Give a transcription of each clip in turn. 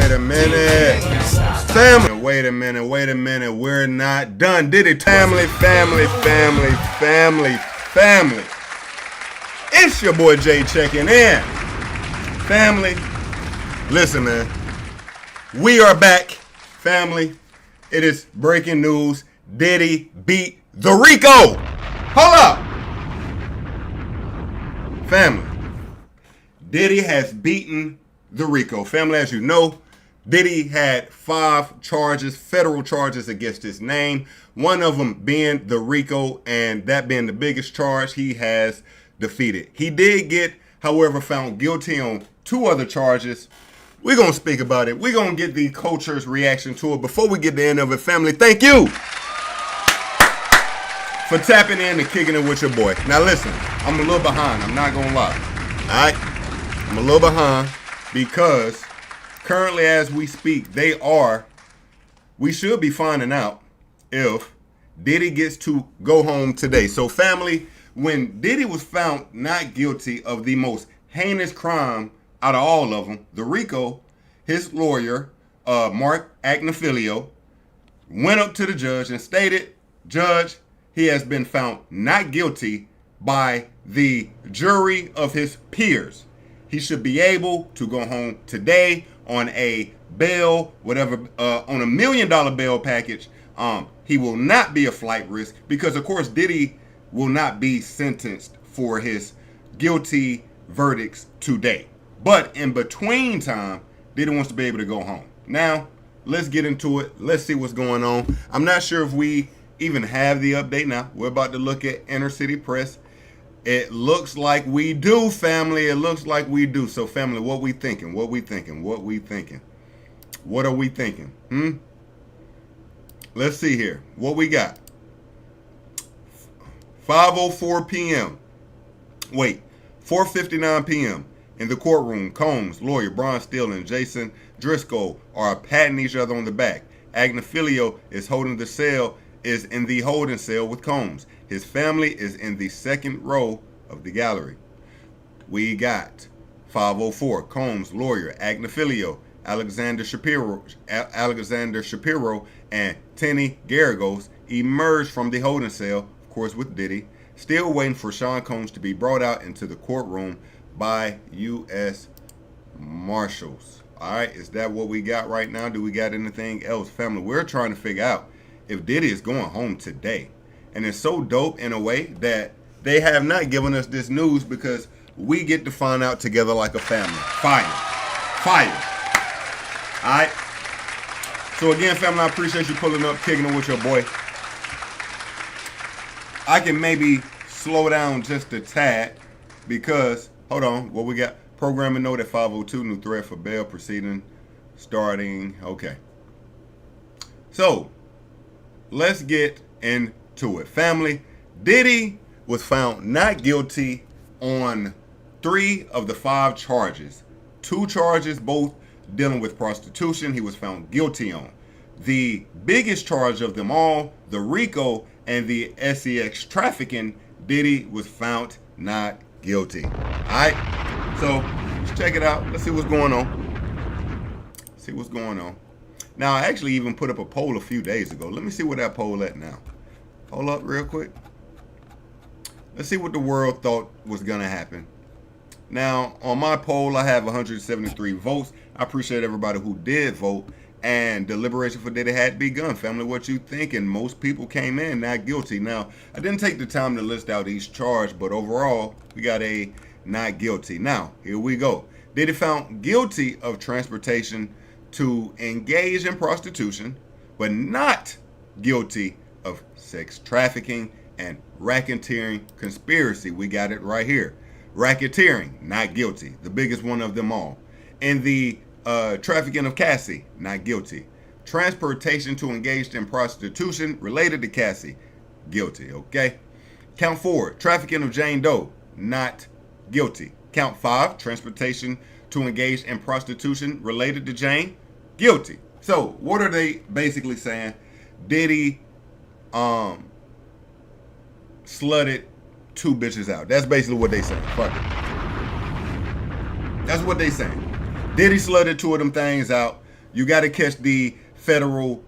wait a minute. Family, wait a minute. We're not done. Diddy, family. It's your boy Jay checking in. Family, listen, man. We are back, family. It is breaking news. Diddy beat the RICO. Hold up. Family, Diddy has beaten the RICO. Family, as you know, Diddy had 5 charges, federal charges against his name. One of them being the RICO, and that being the biggest charge he has defeated. He did get, however, found guilty on 2 other charges. We're going to speak about it. We're going to get the culture's reaction to it. Before we get to the end of it, family, thank you for tapping in and kicking it with your boy. Now listen, I'm a little behind. I'm not going to lie. All right? I'm a little behind because currently as we speak, we should be finding out if Diddy gets to go home today. So family, when Diddy was found not guilty of the most heinous crime out of all of them, the RICO, his lawyer, Mark Agnifilio, went up to the judge and stated, Judge, he has been found not guilty by the jury of his peers. He should be able to go home today on a bail, whatever, on $1 million bail package. He will not be a flight risk because, of course, Diddy will not be sentenced for his guilty verdicts today. But in between time, Diddy wants to be able to go home. Now, let's get into it. Let's see what's going on. I'm not sure if we even have the update now. We're about to look at Inner City Press. It looks like we do, family. It looks like we do. So, family, what we thinking? What are we thinking? Let's see here. What we got? 5:04 p.m. Wait, 4:59 p.m. In the courtroom, Combs, lawyer Bron Steele, and Jason Driscoll are patting each other on the back. Agnifilio is in the holding cell with Combs. His family is in the second row of the gallery. We got 5:04. Combs, lawyer, Agnifilio, Alexander Shapiro, and Tenny Garagos emerged from the holding cell, of course with Diddy, still waiting for Sean Combs to be brought out into the courtroom by U.S. Marshals. All right, is that what we got right now? Do we got anything else? Family, we're trying to figure out if Diddy is going home today. And it's so dope in a way that they have not given us this news because we get to find out together like a family. Fire. All right. So again, family, I appreciate you pulling up, kicking it with your boy. I can maybe slow down just a tad because, hold on, what we got? Programming note at 5:02, new threat for bail proceeding starting. Okay. So, let's get into it. Family, Diddy was found not guilty on 3 of the 5 charges. 2 charges, both dealing with prostitution, he was found guilty on. The biggest charge of them all, the RICO and the sex trafficking, Diddy was found not guilty. All right, so let's check it out. Let's see what's going on. Now, I actually even put up a poll a few days ago. Let me see where that poll at now. Hold up real quick. Let's see what the world thought was going to happen. Now, on my poll, I have 173 votes. I appreciate everybody who did vote. And deliberation for Diddy had begun. Family, what you thinking? Most people came in not guilty. Now, I didn't take the time to list out each charge, but overall, we got a not guilty. Now, here we go. Diddy found guilty of transportation to engage in prostitution, but not guilty of sex trafficking and racketeering conspiracy. We got it right here. Racketeering, not guilty. The biggest one of them all. And the trafficking of Cassie, not guilty. Transportation to engage in prostitution related to Cassie, guilty, okay? Count 4, trafficking of Jane Doe, not guilty. Count 5, transportation to engage in prostitution related to Jane, guilty. So, what are they basically saying? Diddy slutted 2 bitches out. That's basically what they saying. Fuck it. That's what they saying. Diddy slutted 2 of them things out. You got to catch the federal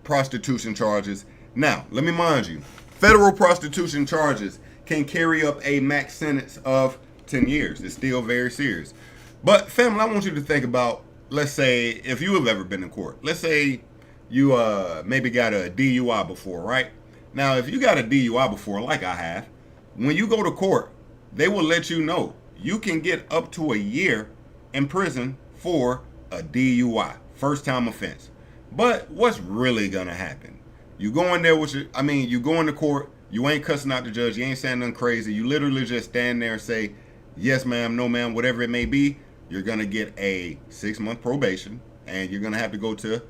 prostitution charges. Now, let me mind you, federal prostitution charges can carry up a max sentence of 10 years. It's still very serious. But family, I want you to think about, let's say, if you have ever been in court. Let's say you maybe got a DUI before, right? Now, if you got a DUI before, like I have, when you go to court, they will let you know you can get up to a year in prison for a DUI, first time offense. But what's really gonna happen? You go in there with you go into court, you ain't cussing out the judge, you ain't saying nothing crazy, you literally just stand there and say, yes ma'am, no ma'am, whatever it may be. You're gonna get a 6-month probation, and you're gonna have to go to,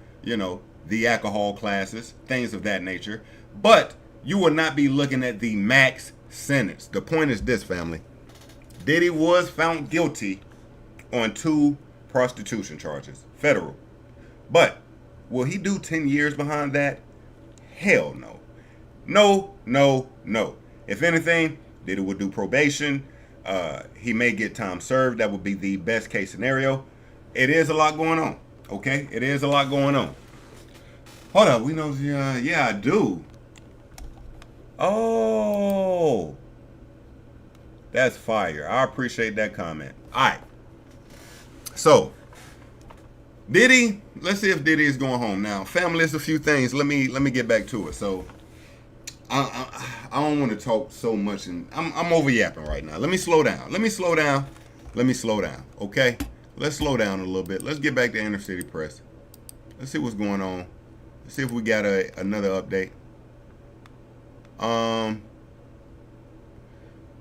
the alcohol classes, things of that nature. But you will not be looking at the max sentence. The point is this, family. Diddy was found guilty on 2 prostitution charges, federal. But will he do 10 years behind that? Hell no. No, no, no. If anything, Diddy would do probation. He may get time served. That would be the best case scenario. It is a lot going on. Okay? It is a lot going on. Hold up. We know, yeah, I do. Oh. That's fire. I appreciate that comment. All right. So, Diddy, let's see if Diddy is going home now. Family, there's a few things. Let me get back to it. So, I don't want to talk so much, and I'm over yapping right now. Let me slow down. Okay, let's slow down a little bit. Let's get back to Inner City Press. Let's see what's going on. Let's see if we got another update.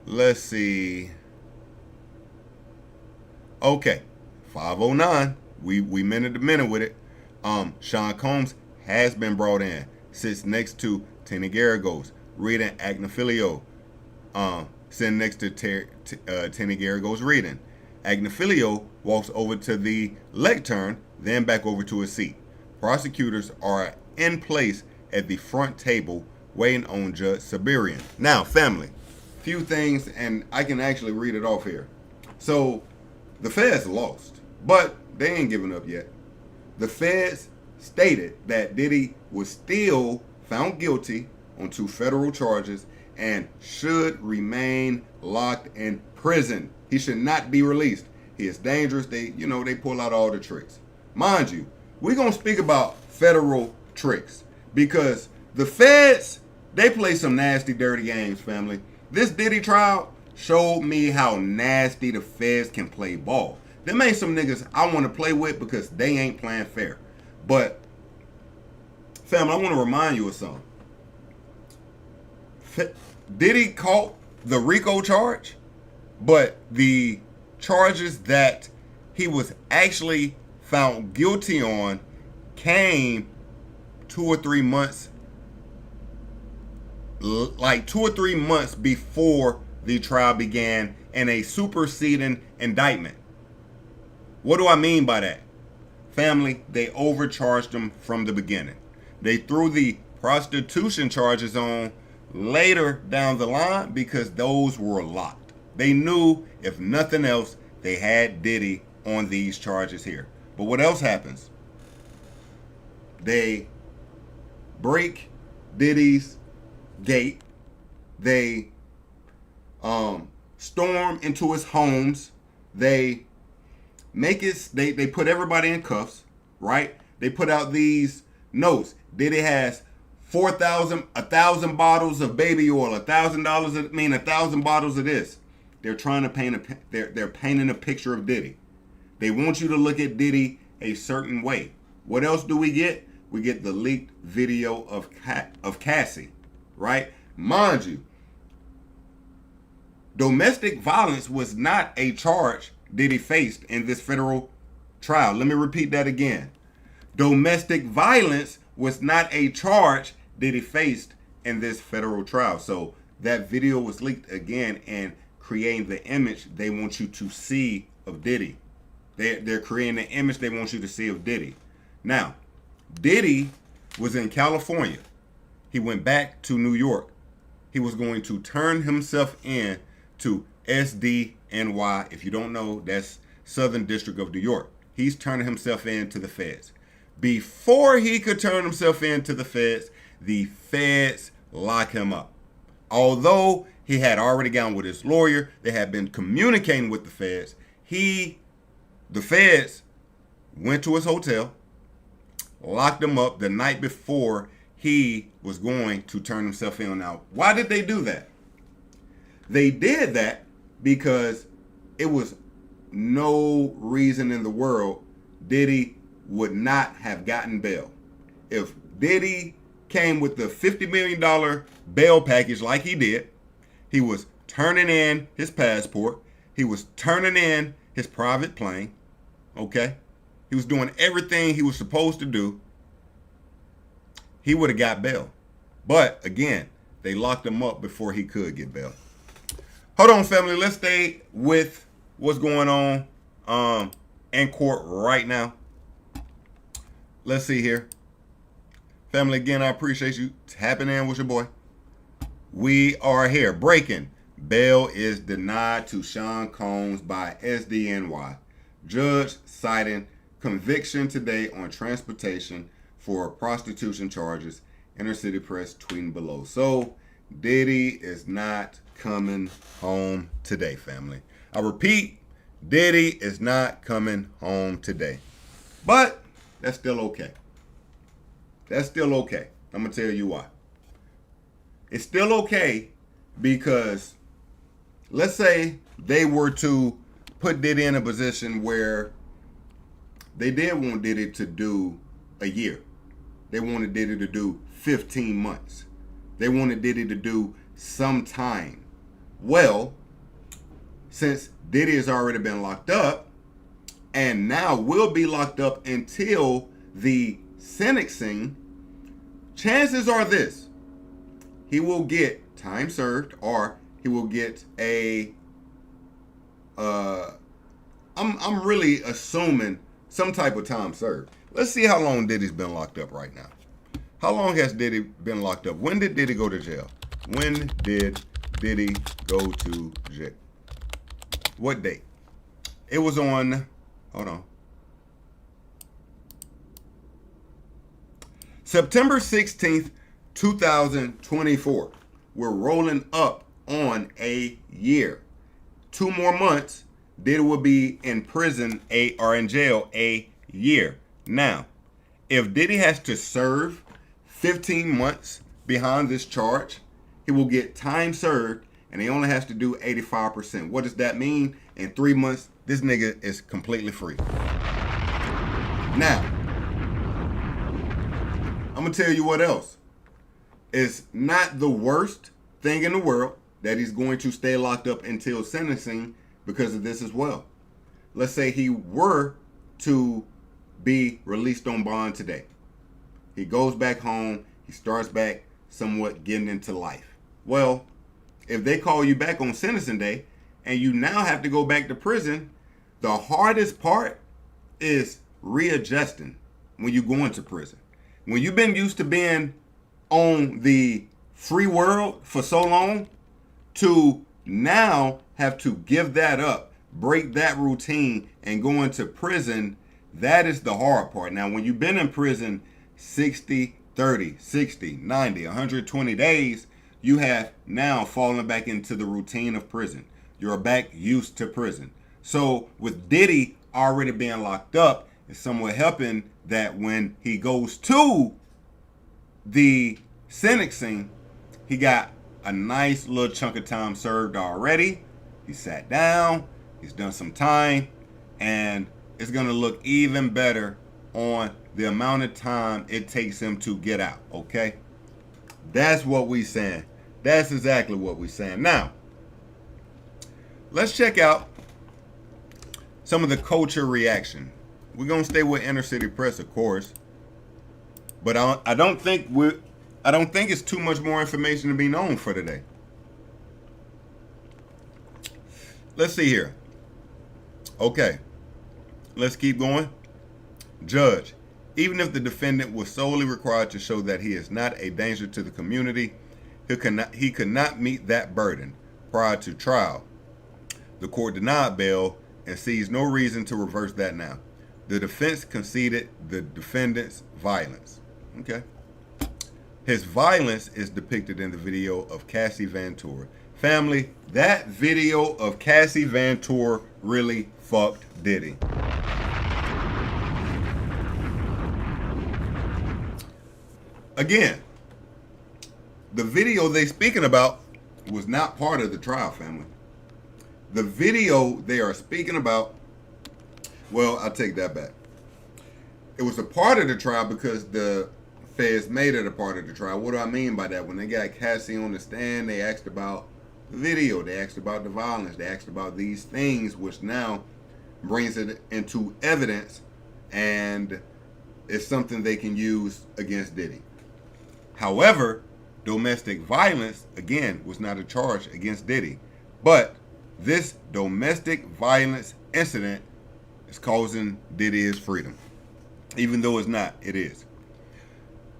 Let's see. Okay, 509. We minute to minute with it. Sean Combs has been brought in. Sits next to Tina Garagos, reading Agnifilio. Sitting next to Tina Garagos reading. Agnifilio walks over to the lectern, then back over to his seat. Prosecutors are in place at the front table waiting on Judge Siberian. Now, family, few things, and I can actually read it off here. So, the feds lost, but they ain't giving up yet. The feds stated that Diddy was still found guilty on 2 federal charges and should remain locked in prison. He should not be released. He is dangerous. They pull out all the tricks. Mind you, we're going to speak about federal tricks because the feds, they play some nasty, dirty games, family. This Diddy trial showed me how nasty the feds can play ball. Them ain't some niggas I want to play with because they ain't playing fair. But, family, I want to remind you of something. Diddy caught the RICO charge, but the charges that he was actually found guilty on came 2 or 3 months, like 2 or 3 months before the trial began, in a superseding indictment. What do I mean by that? Family, they overcharged him from the beginning. They threw the prostitution charges on later down the line because those were locked. They knew, if nothing else, they had Diddy on these charges here. But what else happens? They break Diddy's gate. They storm into his homes. They put everybody in cuffs, right? They put out these notes. Diddy has 1,000 bottles of baby oil, $1,000 bottles of this. They're trying to they're painting a picture of Diddy. They want you to look at Diddy a certain way. What else do we get? We get the leaked video of Cassie, right? Mind you, domestic violence was not a charge Diddy faced in this federal trial. Let me repeat that again. Domestic violence was not a charge Diddy faced in this federal trial. So that video was leaked again and creating the image they want you to see of Diddy. They're creating the image they want you to see of Diddy. Now, Diddy was in California. He went back to New York. He was going to turn himself in to SDNY. If you don't know, that's Southern District of New York. he's turning himself in to the feds. Before he could turn himself in to the feds lock him up. Although he had already gone with his lawyer, they had been communicating with the feds. The feds went to his hotel, locked him up the night before he was going to turn himself in. Now, why did they do that? They did that because it was no reason in the world Diddy would not have gotten bail. If Diddy came with the $50 million bail package like he did, he was turning in his passport, he was turning in his private plane, okay? He was doing everything he was supposed to do, he would have got bail. But again, they locked him up before he could get bail. Hold on, family. Let's stay with what's going on in court right now. Let's see here. Family, again, I appreciate you tapping in with your boy. We are here. Breaking. Bail is denied to Sean Combs by SDNY. Judge citing conviction today on transportation for prostitution charges. Inner City Press tweeting below. So, Diddy is not coming home today, family. I repeat, Diddy is not coming home today. But that's still okay. That's still okay. I'm going to tell you why. It's still okay because let's say they were to put Diddy in a position where they did want Diddy to do a year. They wanted Diddy to do 15 months. They wanted Diddy to do some time. Well, since Diddy has already been locked up and now will be locked up until the sentencing, chances are this: he will get time served, or he will get a I'm really assuming some type of time served. Let's see how long Diddy's been locked up right now. How long has Diddy been locked up? When did Diddy go to jail? When did Diddy go to jail? What date? It was on, hold on, September 16th, 2024. We're rolling up on a year. 2 more months, Diddy will be in prison or in jail a year. Now, if Diddy has to serve 15 months behind this charge, he will get time served and he only has to do 85%. What does that mean? In 3 months, this nigga is completely free. Now, I'm going to tell you what else. It's not the worst thing in the world that he's going to stay locked up until sentencing because of this as well. Let's say he were to be released on bond today. He goes back home. He starts back somewhat getting into life. Well, if they call you back on sentencing day and you now have to go back to prison, the hardest part is readjusting when you go into prison. When you've been used to being on the free world for so long, to now have to give that up, break that routine, and go into prison, that is the hard part. Now, when you've been in prison 60, 30, 60, 90, 120 days, you have now fallen back into the routine of prison. You're back used to prison. So with Diddy already being locked up, it's somewhat helping that when he goes to the sentencing, he got a nice little chunk of time served already. He sat down, he's done some time, and it's going to look even better on the amount of time it takes him to get out, okay? That's what we saying. That's exactly what we saying. Now, let's check out some of the culture reaction. We're going to stay with Inner City Press, of course, but I don't think it's too much more information to be known for today. Let's see here. Okay, let's keep going. Judge, even if the defendant was solely required to show that he is not a danger to the community, he could not meet that burden prior to trial. The court denied bail and sees no reason to reverse that now. The defense conceded the defendant's violence. Okay. His violence is depicted in the video of Cassie Ventura. Family, that video of Cassie Ventura really fucked Diddy. Again, the video they speaking about was not part of the trial, family. The video they are speaking about, well, I'll take that back. It was a part of the trial because the feds made it a part of the trial. What do I mean by that? When they got Cassie on the stand, they asked about the video. They asked about the violence. They asked about these things, which now brings it into evidence, and it's something they can use against Diddy. However, domestic violence, again, was not a charge against Diddy. But this domestic violence incident is causing Diddy his freedom. Even though it's not, it is.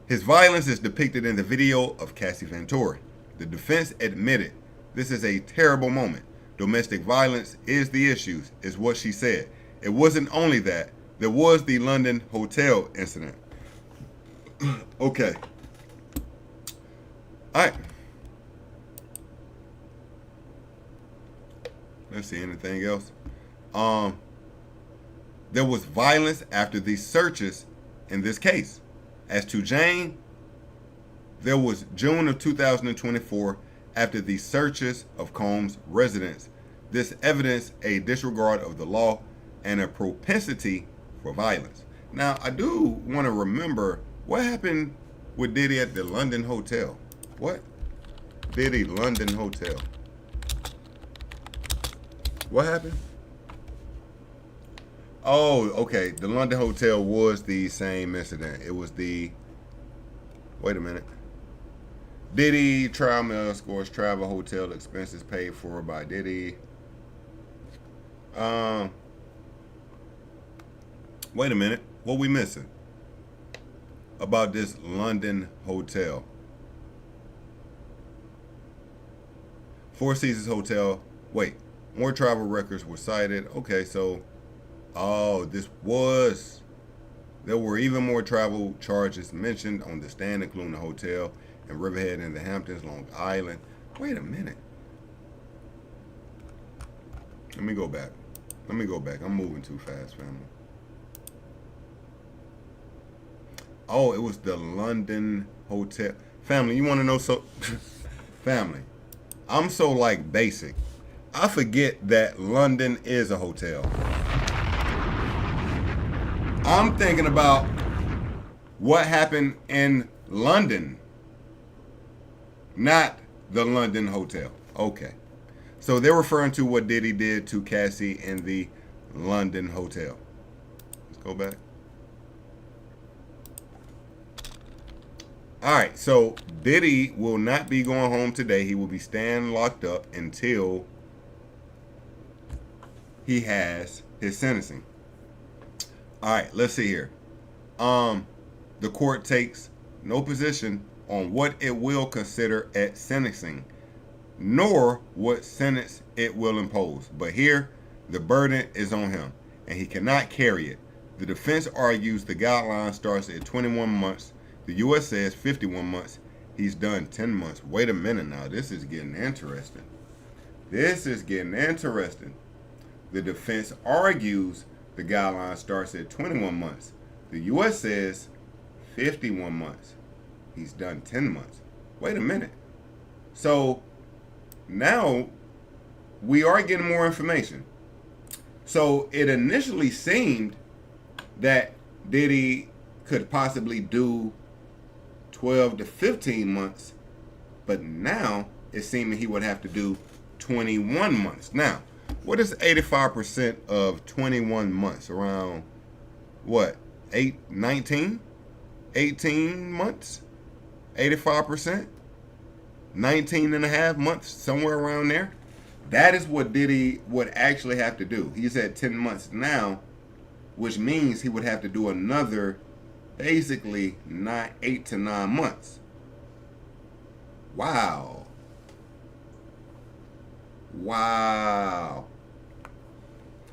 His violence is depicted in the video of Cassie Ventura. The defense admitted this is a terrible moment. Domestic violence is the issue, is what she said. It wasn't only that. There was the London hotel incident. Okay. All right. Let's see, anything else? There was violence after these searches in this case. As to Jane, there was June of 2024 after the searches of Combs' residence. This evidenced a disregard of the law and a propensity for violence. Now, I do want to remember what happened with Diddy at the London hotel. What? Diddy London hotel. What happened? Oh, okay. The London hotel was the same incident. It was the... Wait a minute. Diddy trial mail scores travel hotel expenses paid for by Diddy. Wait a minute. What we missing about this London hotel? Four Seasons Hotel. Wait. More travel records were cited. Okay, so... Oh, there were even more travel charges mentioned on the stand, including the hotel in Riverhead and the Hamptons, Long Island. Wait a minute. Let me go back. I'm moving too fast, family. Oh, it was the London hotel. Family, you want to know so... Family, I'm so like basic. I forget that London is a hotel. I'm thinking about what happened in London, not the London hotel. Okay. So they're referring to what Diddy did to Cassie in the London hotel. Let's go back. All right. So Diddy will not be going home today. He will be staying locked up until he has his sentencing. All right, let's see here. The court takes no position on what it will consider at sentencing, nor what sentence it will impose. But here, the burden is on him, and he cannot carry it. The defense argues the guideline starts at 21 months. The U.S. says 51 months. He's done 10 months. Wait a minute now. This is getting interesting. The defense argues the guideline starts at 21 months. The U.S. says 51 months. He's done 10 months. Wait a minute. So now we are getting more information. So it initially seemed that Diddy could possibly do 12 to 15 months, but now it's seeming he would have to do 21 months. Now, what is 85% of 21 months? Around, what, 19? 18 months? 85%? 19 and a half months, somewhere around there. That is what Diddy would actually have to do. He's at 10 months now, which means he would have to do another, basically, 8 to 9 months. Wow.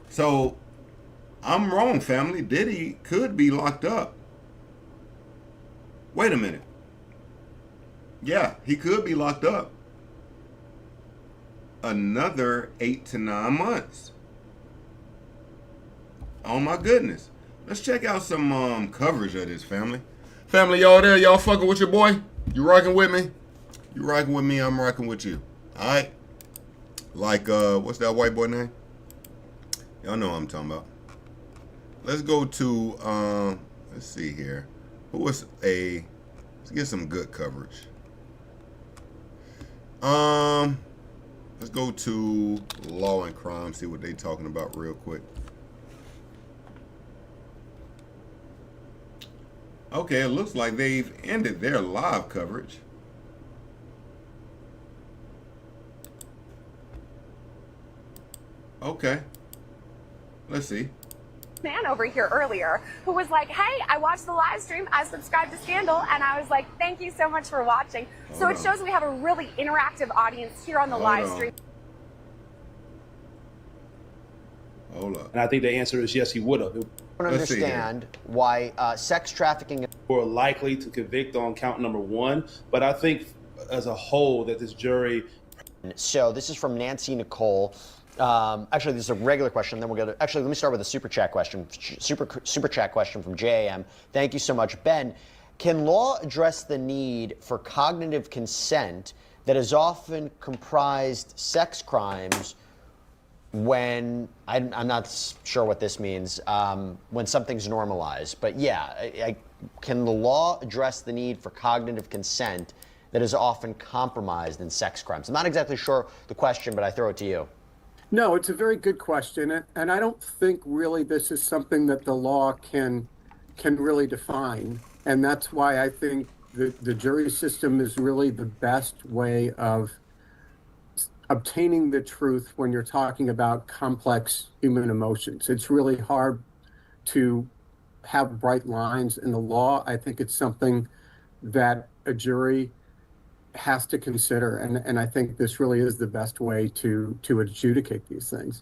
So I'm wrong, family. Diddy could be locked up. Wait a minute. Yeah, he could be locked up another 8 to 9 months. Oh my goodness. Let's check out some coverage of this, family. Family, y'all there? Y'all fucking with your boy? You rocking with me? You rocking with me? I'm rocking with you. All right. Like what's that white boy name? Y'all know what I'm talking about. Let's go to let's see here. Let's get some good coverage. Let's go to Law and Crime, see what they talking about real quick. Okay, it looks like they've ended their live coverage. Okay. Let's see. Man over here earlier who was like, hey, I watched the live stream, I subscribed to Scandal, and I was like, thank you so much for watching. So it shows we have a really interactive audience here on the live stream. Hold up. And I think the answer is yes, he would have. I don't understand why sex trafficking is more likely to convict on count number 1, but I think as a whole that this jury. So this is from Nancy Nicole. Actually, this is a regular question. Then we'll go to. Actually, let me start with a super chat question. Super chat question from JAM. Thank you so much, Ben. Can law address the need for cognitive consent that has often comprised sex crimes? When I'm not sure what this means, when something's normalized, but yeah, can the law address the need for cognitive consent that is often compromised in sex crimes? I'm not exactly sure the question, but I throw it to you. No, it's a very good question, and I don't think really this is something that the law can really define, and that's why I think the jury system is really the best way of obtaining the truth when you're talking about complex human emotions. It's really hard to have bright lines in the law. I think it's something that a jury has to consider, and I think this really is the best way to adjudicate these things.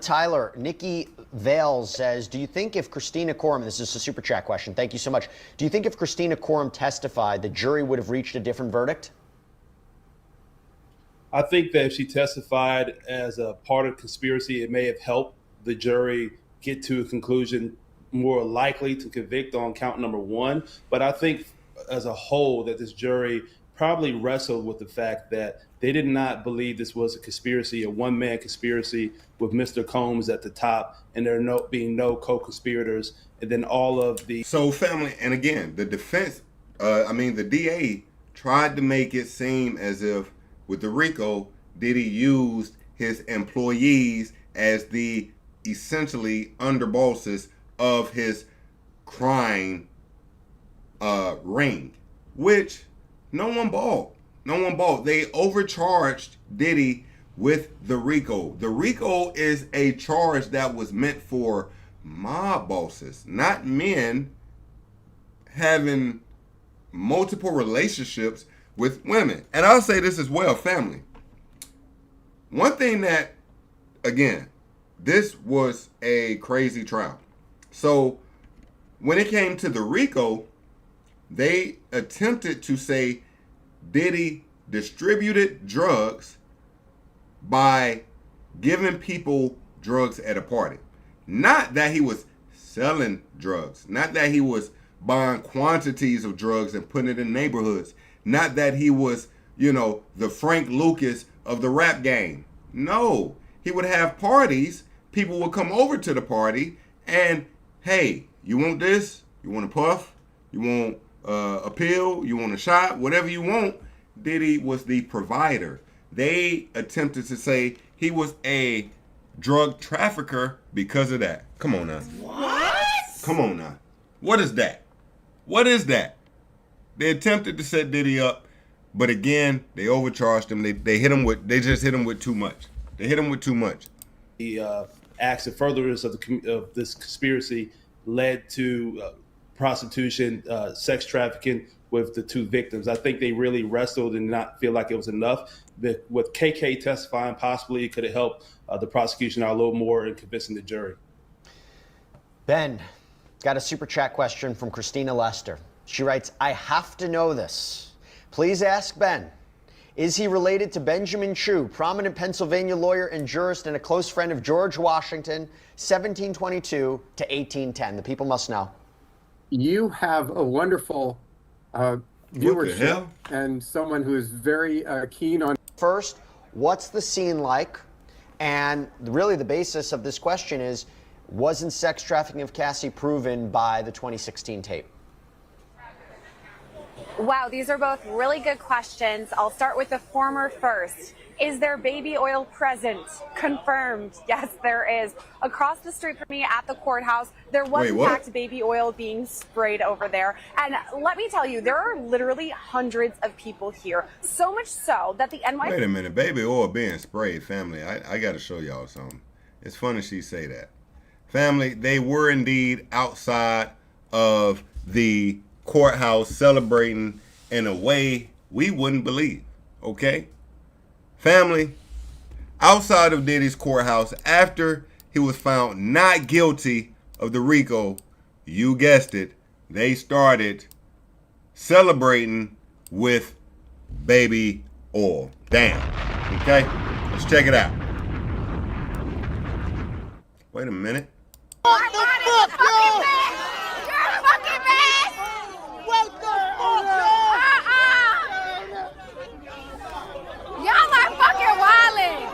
Tyler, Nikki Vale says, do you think if Christina Coram, this is a super chat question, thank you so much, do you think if Christina Coram testified, the jury would have reached a different verdict? I think that if she testified as a part of conspiracy, it may have helped the jury get to a conclusion more likely to convict on count number 1. But I think as a whole that this jury probably wrestled with the fact that they did not believe this was a conspiracy, a one-man conspiracy with Mr. Combs at the top, and there being no co-conspirators, and then all of the... So family, and again, the defense, the DA tried to make it seem as if with the RICO, Diddy used his employees as the essentially underbosses of his crime ring, which no one bought. No one bought. They overcharged Diddy with the RICO. The RICO is a charge that was meant for mob bosses, not men having multiple relationships with women. And I'll say this as well, family. One thing that, again, this was a crazy trial. So when it came to the RICO, they attempted to say Diddy distributed drugs by giving people drugs at a party. Not that he was selling drugs. Not that he was buying quantities of drugs and putting it in neighborhoods. Not that he was, the Frank Lucas of the rap game. No, he would have parties. People would come over to the party and, hey, you want this? You want a puff? You want a pill? You want a shot? Whatever you want. Diddy was the provider. They attempted to say he was a drug trafficker because of that. Come on now. What? Come on now. What is that? What is that? They attempted to set Diddy up, but again, they overcharged him. They just hit him with too much. They hit him with too much. The acts of furtherance of this conspiracy led to prostitution, sex trafficking with the two victims. I think they really wrestled and not feel like it was enough. With KK testifying, possibly it could have helped the prosecution out a little more in convincing the jury. Ben, got a super chat question from Christina Lester. She writes, I have to know this. Please ask Ben. Is he related to Benjamin Chew, prominent Pennsylvania lawyer and jurist and a close friend of George Washington, 1722 to 1810? The people must know. You have a wonderful viewership and someone who is very keen on. First, what's the scene like? And really the basis of this question is, wasn't sex trafficking of Cassie proven by the 2016 tape? Wow, these are both really good questions. I'll start with the former first. Is there baby oil present? Confirmed. Yes, there is. Across the street from me at the courthouse, there was in fact baby oil being sprayed over there. And let me tell you, there are literally hundreds of people here. So much so that the NYPD... Wait a minute, baby oil being sprayed, family. I got to show y'all something. It's funny she say that. Family, they were indeed outside of the courthouse celebrating in a way we wouldn't believe, okay? Family, outside of Diddy's courthouse, after he was found not guilty of the RICO, you guessed it, they started celebrating with baby oil. Damn, okay? Let's check it out. Wait a minute. What the fuck, yo? You're a fucking mess! What the fuck, Y'all are fucking wildin'!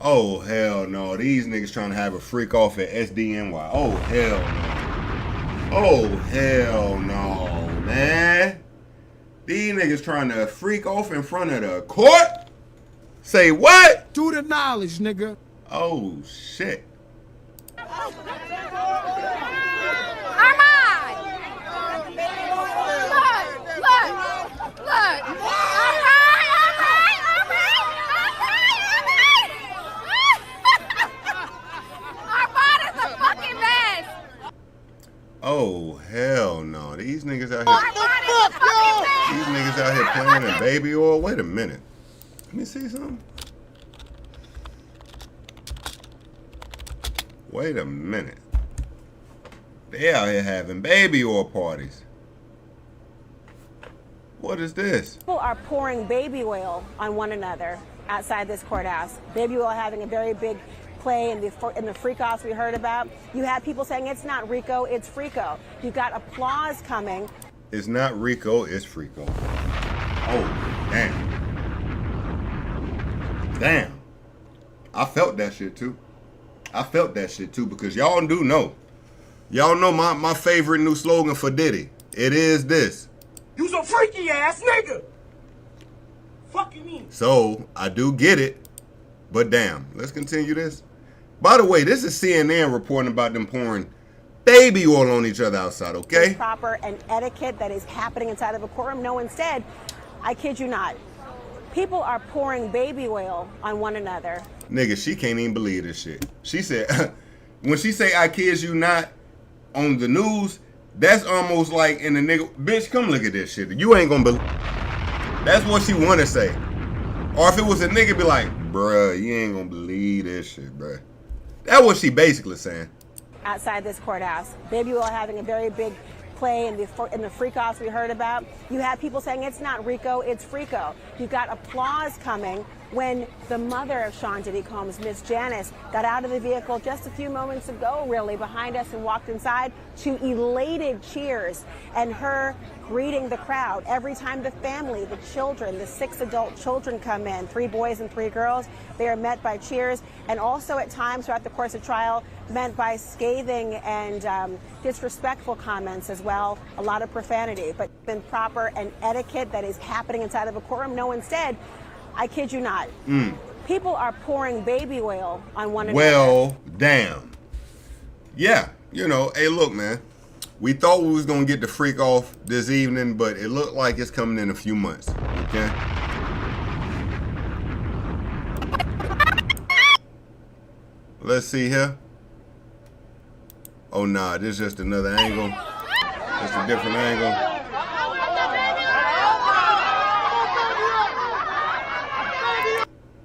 Oh, hell no. These niggas trying to have a freak off at SDNY. Oh, hell no. Oh, hell no, man. These niggas trying to freak off in front of the court? Say what? To the knowledge, nigga. Oh, shit. Armand! Look! Armand is a fucking mess! Oh, hell no. These niggas out Armand is a fucking mess! here. These niggas out here playing in baby oil. Wait a minute. Let me see something. Wait a minute. They out here having baby oil parties. What is this? People are pouring baby oil on one another outside this courthouse. Baby oil having a very big play in the freak-offs we heard about. You have people saying it's not RICO, it's Frico. You've got applause coming. It's not RICO, it's Frico. Oh, damn. Damn. I felt that shit too. Because y'all do know. Y'all know my favorite new slogan for Diddy. It is this. You's a freaky ass nigga. Fucking me. So, I do get it. But damn, let's continue this. By the way, this is CNN reporting about them pouring baby oil on each other outside, okay? Proper and etiquette that is happening inside of a courtroom. No, instead, I kid you not, people are pouring baby oil on one another. Nigga, she can't even believe this shit. She said, when she say I kid you not on the news, that's almost like in the nigga, bitch, come look at this shit. You ain't gonna believe. That's what she wanna say. Or if it was a nigga, be like, bruh, you ain't gonna believe this shit, bruh. That's what she basically saying. Outside this courthouse, baby oil having a very big play in the freak-offs we heard about. You have people saying it's not RICO, it's Frico. You've got applause coming when the mother of Sean Diddy Combs, Miss Janice, got out of the vehicle just a few moments ago, really, behind us and walked inside to elated cheers and her greeting the crowd. Every time the family, the children, the 6 adult children come in, 3 boys and 3 girls, they are met by cheers, and also at times throughout the course of trial, met by scathing and disrespectful comments as well, a lot of profanity, but been proper and etiquette that is happening inside of a courtroom. No, instead, I kid you not, people are pouring baby oil on one another. Well, damn. Yeah, you know, hey, look, man. We thought we was going to get the freak off this evening, but it looked like it's coming in a few months, okay? Let's see here. Oh, nah, this is just another angle. Just a different angle.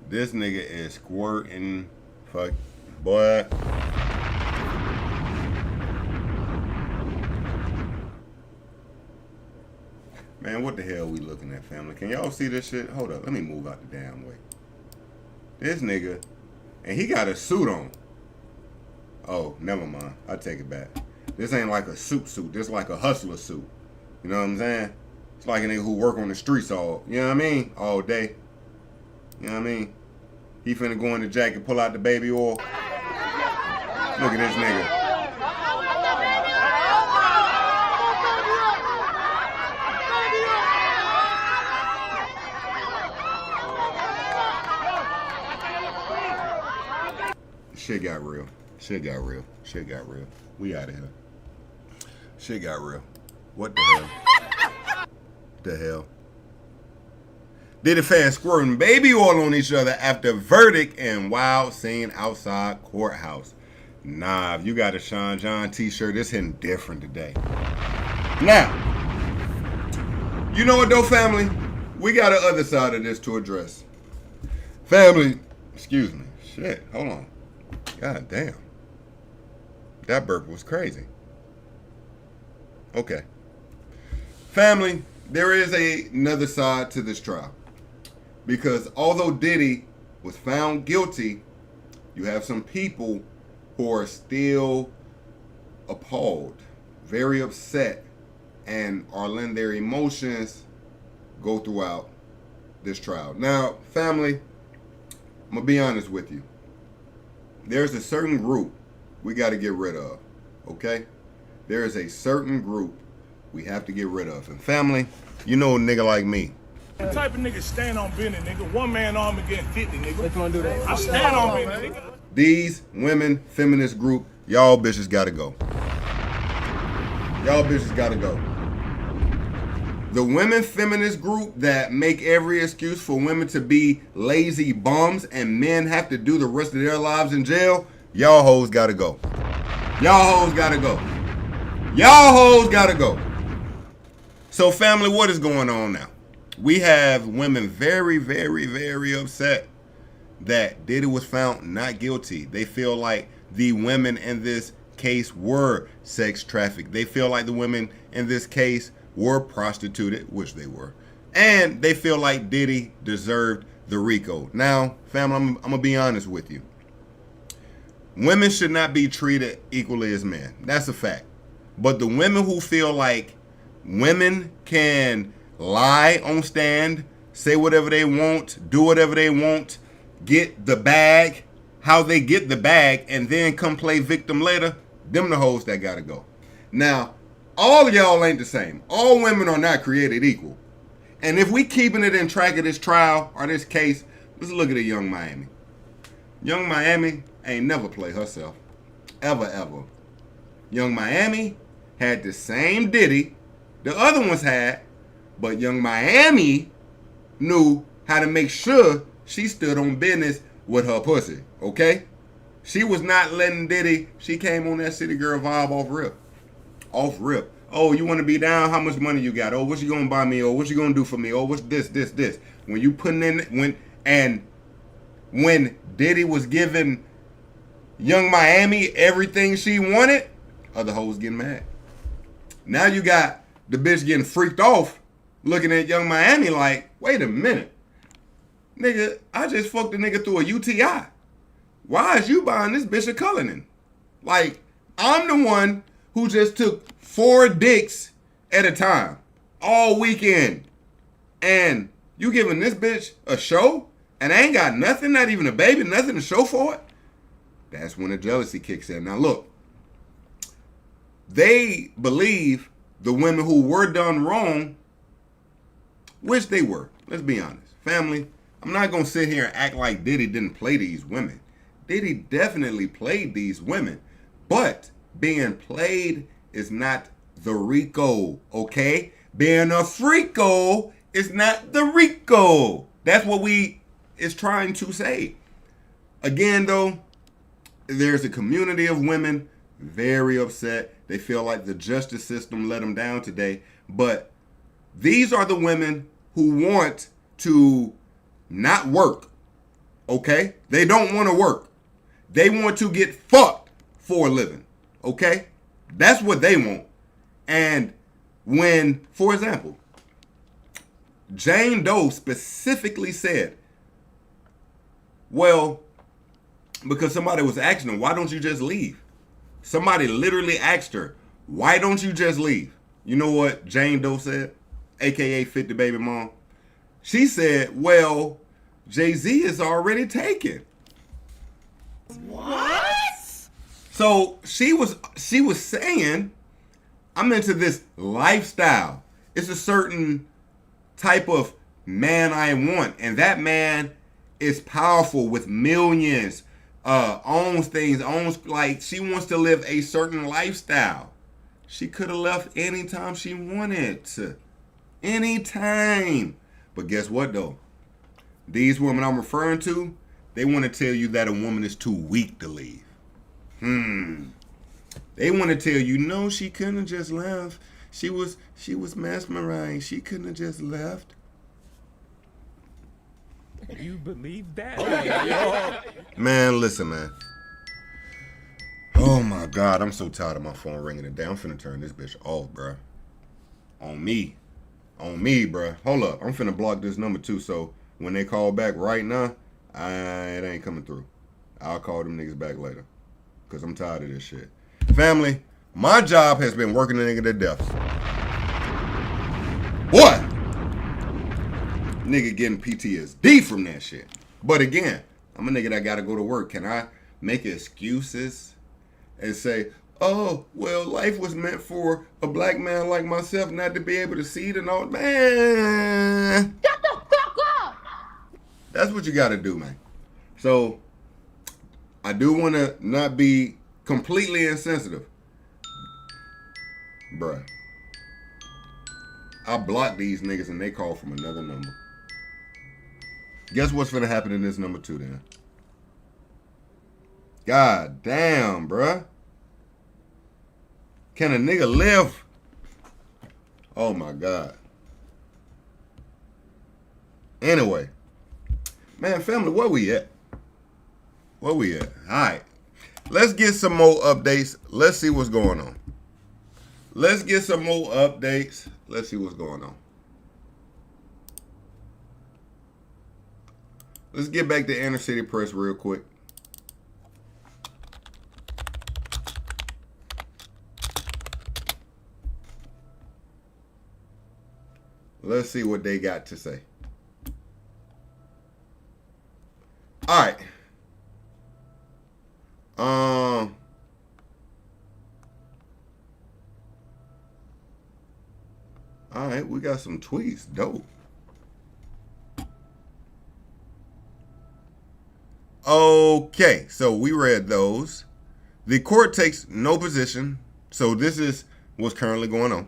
This nigga is squirting, fuck, boy. Man, what the hell we looking at, family? Can y'all see this shit? Hold up. Let me move out the damn way. This nigga, and he got a suit on. Oh, never mind. I take it back. This ain't like a suit. This like a hustler suit. You know what I'm saying? It's like a nigga who work on the streets all, you know what I mean? All day. You know what I mean? He finna go in the jacket, pull out the baby oil. Look at this nigga. Shit got real. Shit got real. Shit got real. We out of here. Shit got real. What the hell? The hell? Diddy fans squirting baby oil on each other after verdict and wild scene outside courthouse. Nah, if you got a Sean John t-shirt, it's hitting different today. Now, you know what though, family? We got the other side of this to address. Family, excuse me. Shit, hold on. God damn. That burp was crazy. Okay. Family, there is another side to this trial. Because although Diddy was found guilty, you have some people who are still appalled, very upset, and are letting their emotions go throughout this trial. Now, family, I'm going to be honest with you. There's a certain group we got to get rid of, okay? There is a certain group we have to get rid of. And family, you know a nigga like me. The type of nigga stand on business, nigga. One man army getting 50, nigga. What you wanna do that? I stand on business, nigga. These women feminist group, y'all bitches gotta go. Y'all bitches gotta go. The women feminist group that make every excuse for women to be lazy bums and men have to do the rest of their lives in jail, y'all hoes gotta go. Y'all hoes gotta go. Y'all hoes gotta go. So family, what is going on now? We have women very, very, very upset that Diddy was found not guilty. They feel like the women in this case were sex trafficked. They feel like the women in this case were prostituted, which they were. And they feel like Diddy deserved the RICO. Now, family, I'm going to be honest with you. Women should not be treated equally as men. That's a fact. But the women who feel like women can lie on stand, say whatever they want, do whatever they want, get the bag, how they get the bag, and then come play victim later, them the hoes that gotta go. Now, all of y'all ain't the same. All women are not created equal. And if we keeping it in track of this trial or this case, let's look at a Young Miami. Young Miami ain't never played herself. Ever, ever. Young Miami had the same Diddy the other ones had, but Young Miami knew how to make sure she stood on business with her pussy, okay? She was not letting Diddy, she came on that city girl vibe off rip. Off rip. Oh, you want to be down? How much money you got? Oh, what you going to buy me? Oh, what you going to do for me? Oh, what's this? When you putting in, when Diddy was giving Young Miami everything she wanted, other hoes getting mad. Now you got the bitch getting freaked off looking at Young Miami like, wait a minute. Nigga, I just fucked a nigga through a UTI. Why is you buying this bitch a Cullinan? Like, I'm the one who just took 4 dicks at a time all weekend. And you giving this bitch a show and I ain't got nothing, not even a baby, nothing to show for it? That's when the jealousy kicks in. Now look, they believe the women who were done wrong, which they were. Let's be honest. Family, I'm not going to sit here and act like Diddy didn't play these women. Diddy definitely played these women. But being played is not the RICO, okay? Being a freako is not the RICO. That's what we is trying to say. Again, though, there's a community of women very upset. They feel like the justice system let them down today. But these are the women who want to not work, okay? They don't want to work. They want to get fucked for a living, okay? That's what they want. And when, for example, Jane Doe specifically said, well, because somebody was asking her, why don't you just leave? Somebody literally asked her, why don't you just leave? You know what Jane Doe said, aka 50 Baby Mom? She said, well, Jay-Z is already taken. What? So she was saying, I'm into this lifestyle. It's a certain type of man I want, and that man is powerful with millions, owns things, like she wants to live a certain lifestyle. She could have left anytime she wanted to. Anytime. But guess what though? These women I'm referring to, they want to tell you that a woman is too weak to leave. They want to tell you, no, she couldn't have just left. She was mesmerized. She couldn't have just left. You believe that? Man, listen, man. Oh my God, I'm so tired of my phone ringing today. I'm finna turn this bitch off, bruh. On me, bruh. Hold up, I'm finna block this number too, so when they call back right now, it ain't coming through. I'll call them niggas back later, because I'm tired of this shit. Family, my job has been working the nigga to death. What? Nigga getting PTSD from that shit. But again, I'm a nigga that gotta go to work. Can I make excuses and say, oh, well, life was meant for a black man like myself not to be able to see it and all? Man. Shut the fuck up! That's what you gotta do, man. So, I do want to not be completely insensitive. Bruh. I blocked these niggas and they call from another number. Guess what's finna happen in this number 2 then? God damn, bruh. Can a nigga live? Oh my God. Anyway. Man, family, where we at? Where we at? Alright. Let's get some more updates. Let's see what's going on. Let's get some more updates. Let's see what's going on. Let's get back to inner city press real quick. Let's see what they got to say. All right. All right, we got some tweets. Dope. Okay, so we read those. The court takes no position. So this is what's currently going on.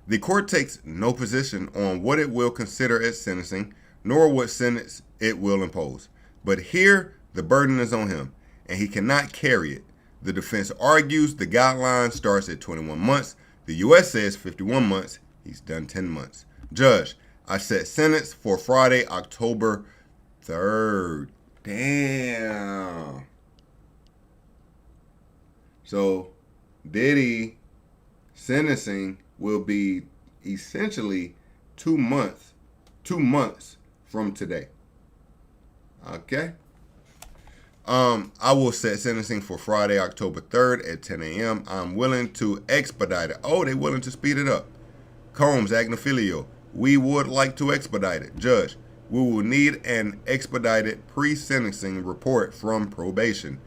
The court takes no position on what it will consider as sentencing, nor what sentence it will impose. But here, the burden is on him, and he cannot carry it. The defense argues the guideline starts at 21 months. The U.S. says 51 months. He's done 10 months. Judge, I set sentence for Friday, October 3rd. Damn. So, Diddy sentencing will be essentially 2 months from today. Okay. I will set sentencing for Friday, October 3rd at 10 a.m. I'm willing to expedite it. Oh, they willing to speed it up. Combs, Agnifilio, we would like to expedite it. Judge, we will need an expedited pre-sentencing report from probation,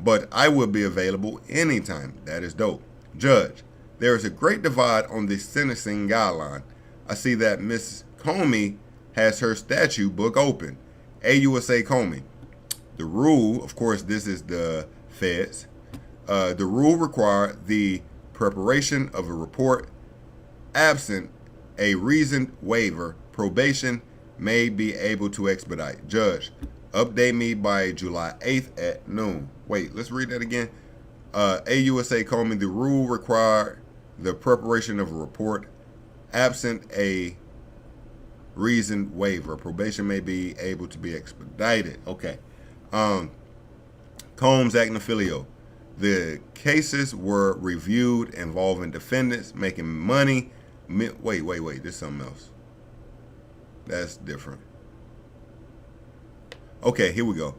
but I will be available anytime. That is dope. Judge, there is a great divide on the sentencing guideline. I see that Miss Comey has her statute book open. AUSA Comey. The rule, of course, this is the feds. The rule require the preparation of a report. Absent a reasoned waiver, probation may be able to expedite. Judge, update me by July 8th at noon. Wait, let's read that again. AUSA Comey, the rule require the preparation of a report. Absent a reasoned waiver, probation may be able to be expedited. Okay. Combs, Agnifilio. The cases were reviewed involving defendants making money. Wait. This is something else. That's different. Okay, here we go.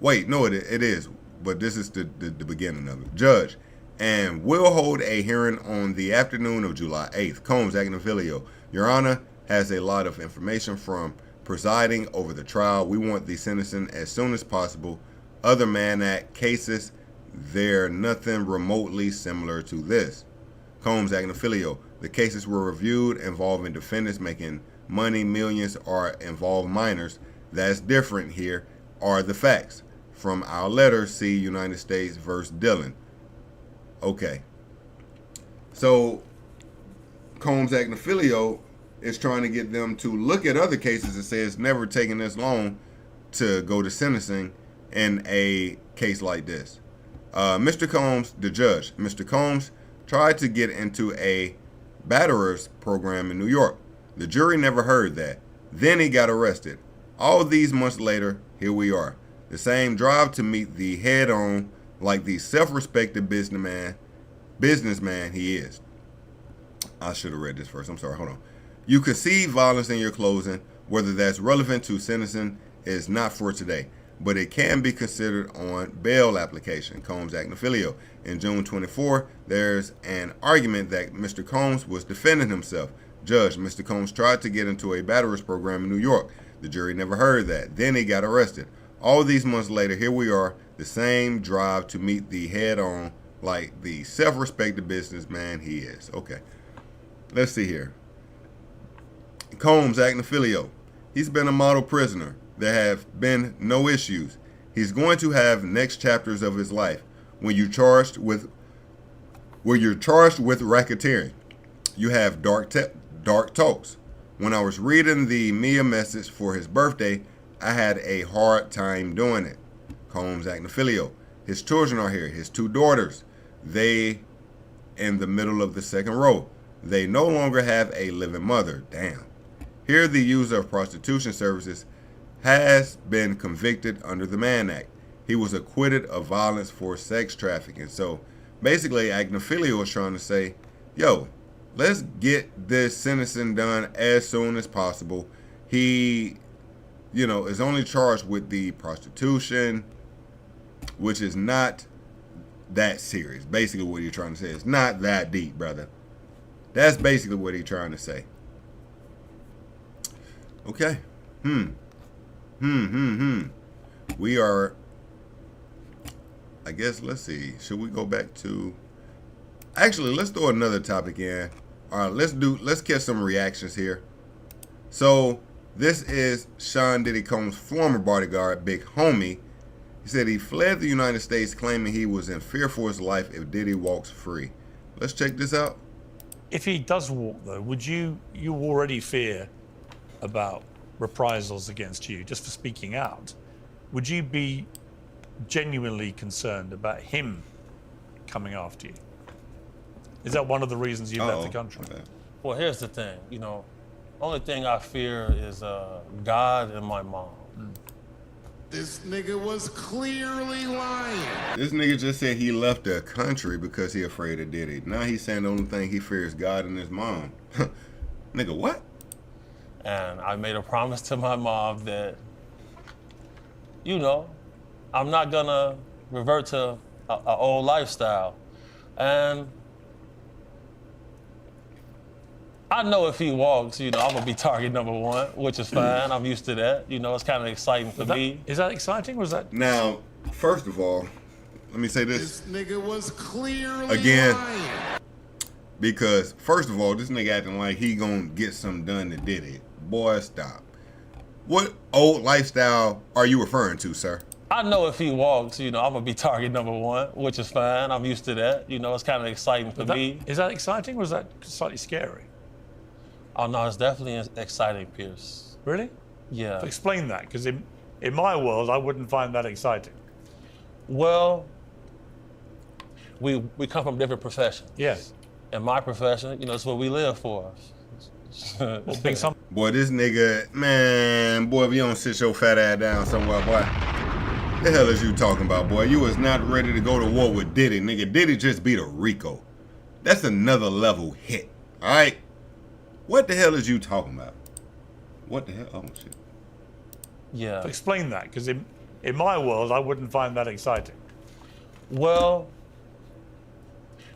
Wait, no, it is. But this is the beginning of it. Judge, and will hold a hearing on the afternoon of July 8th. Combs Agnifilio. Your Honor has a lot of information from presiding over the trial. We want the sentencing as soon as possible. Other Mann Act cases, they're nothing remotely similar to this. Combs Agnifilio. The cases were reviewed involving defendants making money, millions, or involve minors. That's different. Here are the facts. From our letter, see United States versus Dillon. Okay. So Combs Agnifilio is trying to get them to look at other cases and say it's never taken this long to go to sentencing in a case like this. Mr. Combs, the judge, Mr. Combs tried to get into a batterers program in New York. The jury never heard that. Then he got arrested. All these months later, here we are. The same drive to meet the head on like the self-respected businessman he is. I should have read this first. I'm sorry. Hold on. You concede violence in your closing. Whether that's relevant to sentencing is not for today, but it can be considered on bail application. Combs Agnifilio. In June 24, there's an argument that Mr. Combs was defending himself. Judge, Mr. Combs tried to get into a batterers program in New York. The jury never heard that. Then he got arrested. All these months later, here we are, the same drive to meet the head on like the self-respected businessman he is. Okay, let's see here. Combs Agnifilio. He's been a model prisoner. There have been no issues. He's going to have next chapters of his life. When you're charged with racketeering, you have dark talks. When I was reading the Mia message for his birthday, I had a hard time doing it. Combs Agnifilio. His children are here. His 2 daughters. They in the middle of the second row. They no longer have a living mother. Damn. Here the user of prostitution services has been convicted under the Mann Act. He was acquitted of violence for sex trafficking. So basically Agnifilio is trying to say, yo, let's get this sentencing done as soon as possible. He, is only charged with the prostitution, which is not that serious. Basically what he's trying to say. It's not that deep, brother. That's basically what he's trying to say. Okay. We are, I guess, let's see. Should we go back to, actually, let's throw another topic in. All right, let's catch some reactions here. So this is Sean Diddy Combs' former bodyguard, Big Homie. He said he fled the United States claiming he was in fear for his life if Diddy walks free. Let's check this out. If he does walk, though, would you already fear about reprisals against you just for speaking out? Would you be genuinely concerned about him coming after you? Is that one of the reasons you left the country? Okay. Well, here's the thing, only thing I fear is God and my mom. This nigga was clearly lying. This nigga just said he left the country because he afraid of Diddy. Now he's saying the only thing he fears is God and his mom. Nigga, what? And I made a promise to my mom that, I'm not gonna revert to an old lifestyle. And I know if he walks, I'm gonna be target number 1, which is fine. I'm used to that. It's kind of exciting for me. Is that exciting, or is that? Now, first of all, let me say this. This nigga was clearly again, lying. Because first of all, this nigga acting like he gonna get something done that did it. Boy, stop. What old lifestyle are you referring to, sir? I know if he walks, I'm gonna be target number 1, which is fine. I'm used to that. It's kind of exciting for me. Is that exciting, or is that slightly scary? Oh no, it's definitely exciting, Pierce. Really? Yeah. Explain that, because in my world, I wouldn't find that exciting. Well, we come from different professions. Yes. In my profession, it's what we live for. Well, big some. Boy, this nigga, man, boy, if you don't sit your fat ass down somewhere, boy, the hell is you talking about, boy? You was not ready to go to war with Diddy, nigga. Diddy just beat a RICO. That's another level hit, all right? What the hell is you talking about? What the hell? Oh shit. Yeah. Explain that, because in my world, I wouldn't find that exciting. Well,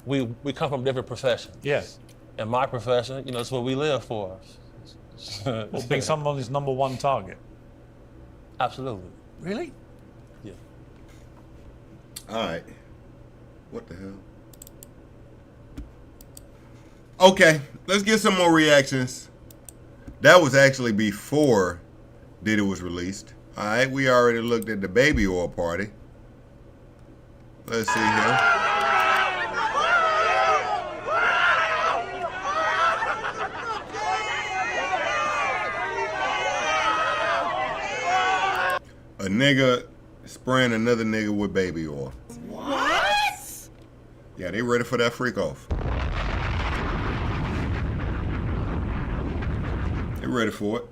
we come from different professions. Yes. In my profession, you know, it's what we live for. Well, being someone's number one target. Absolutely. Really? Yeah. All right. What the hell? Okay, let's get some more reactions. That was actually before Diddy was released. All right, we already looked at the baby oil party. Let's see here. A nigga spraying another nigga with baby oil. What? Yeah, they ready for that freak off. They ready for it.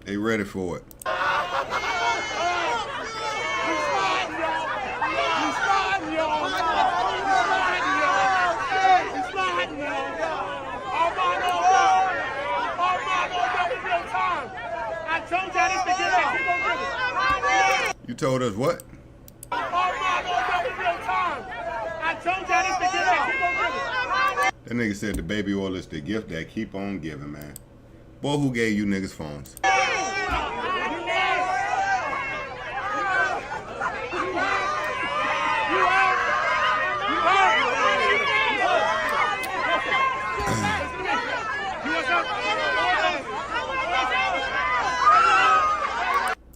They ready for it. You told us what? That nigga said the baby oil is the gift that keep on giving, man. Boy, who gave you niggas phones?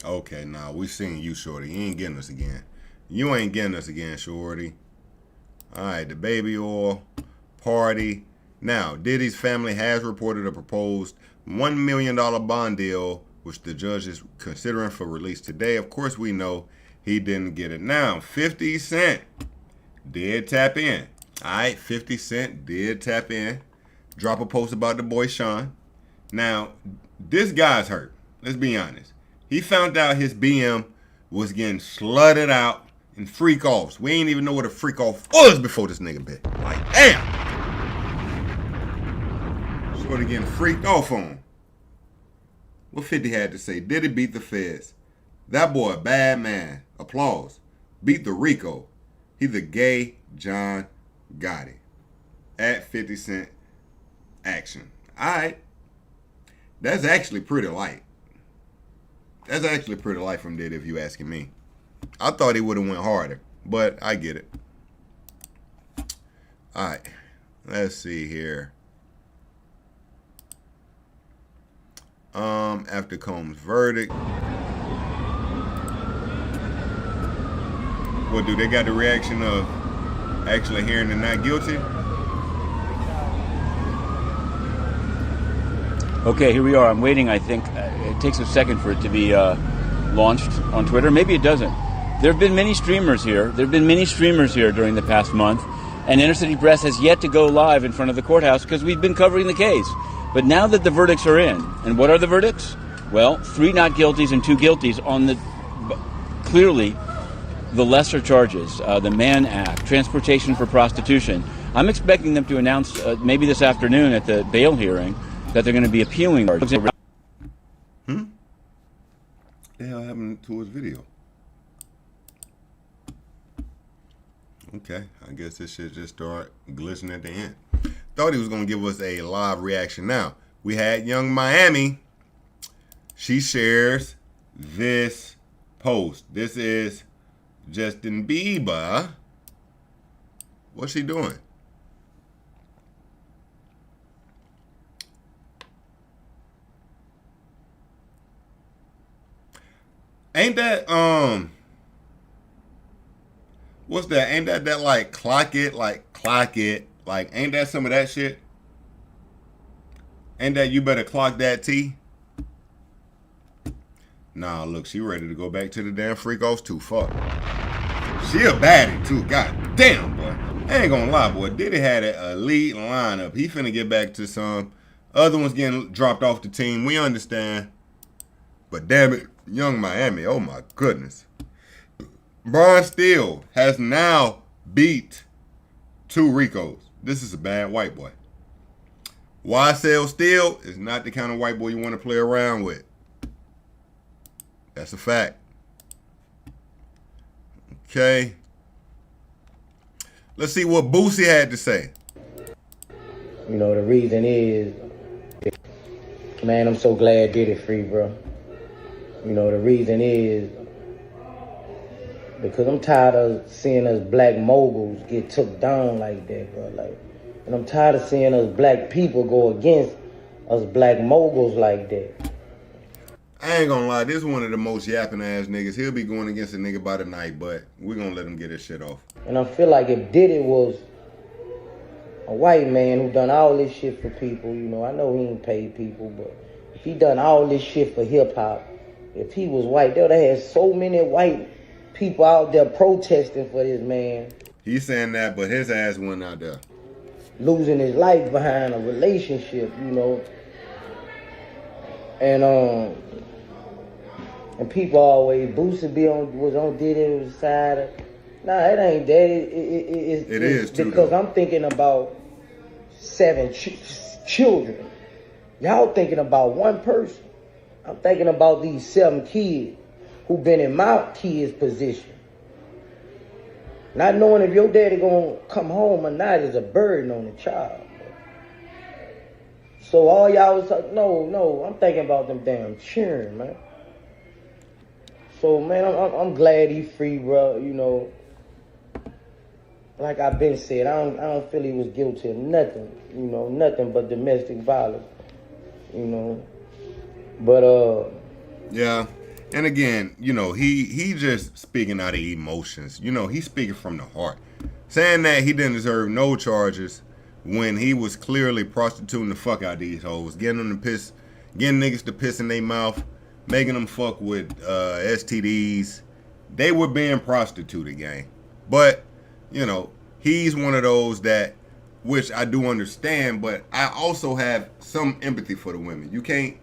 Okay, now we seen you, shorty. You ain't getting us again. You ain't getting us again, shorty. All right, the baby oil party. Now, Diddy's family has reported a proposed $1 million bond deal, which the judge is considering for release today. Of course, we know he didn't get it. Now, 50 Cent did tap in. All right, 50 Cent did tap in. Drop a post about the boy Sean. Now, this guy's hurt. Let's be honest. He found out his BM was getting slutted out in freak offs. We ain't even know what a freak off was before this nigga bit. Like, damn. Sort of getting freaked off on. What 50 had to say? Diddy beat the feds. That boy a bad man. Applause. Beat the RICO. He the gay John Gotti. At 50 Cent action. Alright. That's actually pretty light. That's actually pretty light from Diddy if you asking me. I thought he would have went harder, but I get it. Alright. Let's see here. After Combs' verdict. What, do they got the reaction of actually hearing they're not guilty? Okay, here we are. I'm waiting, I think. It takes a second for it to be launched on Twitter. Maybe it doesn't. There have been many streamers here. There have been many streamers here during the past month. And Inner City Press has yet to go live in front of the courthouse because we've been covering the case. But now that the verdicts are in, and what are the verdicts? Well, 3 not guilties and 2 guilties on the clearly the lesser charges, the Mann Act, transportation for prostitution. I'm expecting them to announce maybe this afternoon at the bail hearing that they're going to be appealing. The hell happened to his video? Okay, I guess this shit just started glitching at the end. Thought he was going to give us a live reaction. Now, we had Young Miami. She shares this post. This is Justin Bieber. What's she doing? Ain't that, what's that? Ain't that like clock it, like, ain't that some of that shit? Ain't that you better clock that T? Nah, look, she ready to go back to the damn freak offs too. Fuck. She a baddie too. God damn, boy. I ain't gonna lie, boy. Diddy had an elite lineup. He finna get back to some. Other ones getting dropped off the team. We understand. But damn it, Young Miami. Oh my goodness. Bron Steele has now beat 2 RICOs. This is a bad white boy. YSL Steele is not the kind of white boy you want to play around with. That's a fact. Okay. Let's see what Boosie had to say. You know, the reason is, man, I'm so glad Diddy free, bro. You know, the reason is because I'm tired of seeing us black moguls get took down like that, bro. Like, and I'm tired of seeing us black people go against us black moguls like that. I ain't gonna lie, this is one of the most yapping ass niggas. He'll be going against a nigga by the night, but we're gonna let him get his shit off. And I feel like if Diddy was a white man who done all this shit for people, you know, I know he ain't paid people, but if he done all this shit for hip hop, if he was white, they would have had so many white people out there protesting for this man. He's saying that, but his ass went out there. Losing his life behind a relationship, you know. And people always, Boosie was on Diddy's side. Nah, it ain't that. It is too, because though. I'm thinking about 7 children. Y'all thinking about one person. I'm thinking about these 7 kids who been in my kid's position. Not knowing if your daddy gonna come home or not is a burden on the child. So all y'all was like, no, I'm thinking about them damn children, man. So man, I'm glad he free, bro. You know, like I've been said, I don't feel he was guilty of nothing. You know, nothing but domestic violence. You know, but yeah. And again, you know, he just speaking out of emotions. You know, he's speaking from the heart. Saying that he didn't deserve no charges when he was clearly prostituting the fuck out of these hoes, getting them to piss, getting niggas to piss in their mouth, making them fuck with STDs. They were being prostituted, gang. But, you know, he's one of those that, which I do understand, but I also have some empathy for the women. You can't,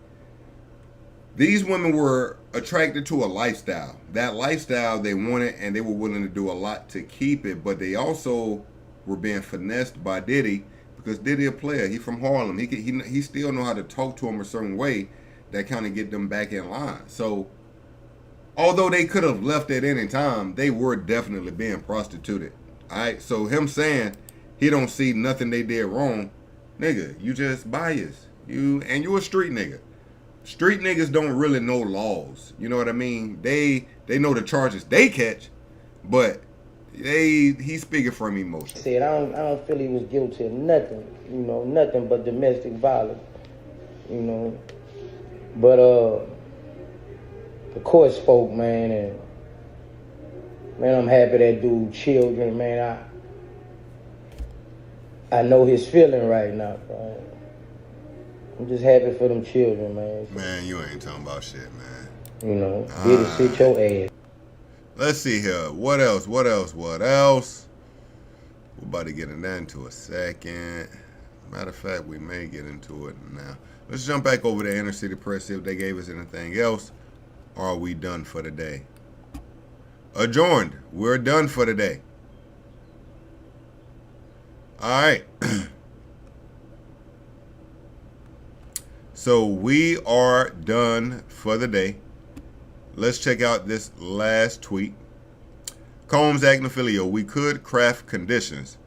these women were attracted to a lifestyle. That lifestyle they wanted, and they were willing to do a lot to keep it, but they also were being finessed by Diddy, because Diddy a player. He from Harlem. He still know how to talk to them a certain way that kind of get them back in line. So, although they could have left at any time, they were definitely being prostituted. All right. So him saying he don't see nothing they did wrong, nigga, you just biased. You a street nigga. Street niggas don't really know laws. You know what I mean? They know the charges they catch, but he's speaking from emotion. Said I don't feel he was guilty of nothing. You know, nothing but domestic violence. You know, but the court spoke, man, and man, I'm happy that dude children, man. I know his feeling right now, bro. I'm just happy for them children, man. Man, you ain't talking about shit, man. You know, Diddy sit your ass. Let's see here. What else? We're about to get into that into a second. Matter of fact, we may get into it now. Let's jump back over to Inner City Press, see if they gave us anything else. Or are we done for the day? Adjourned. We're done for the day. All right. So we are done for the day. Let's check out this last tweet. Combs Agnophilia, we could craft conditions.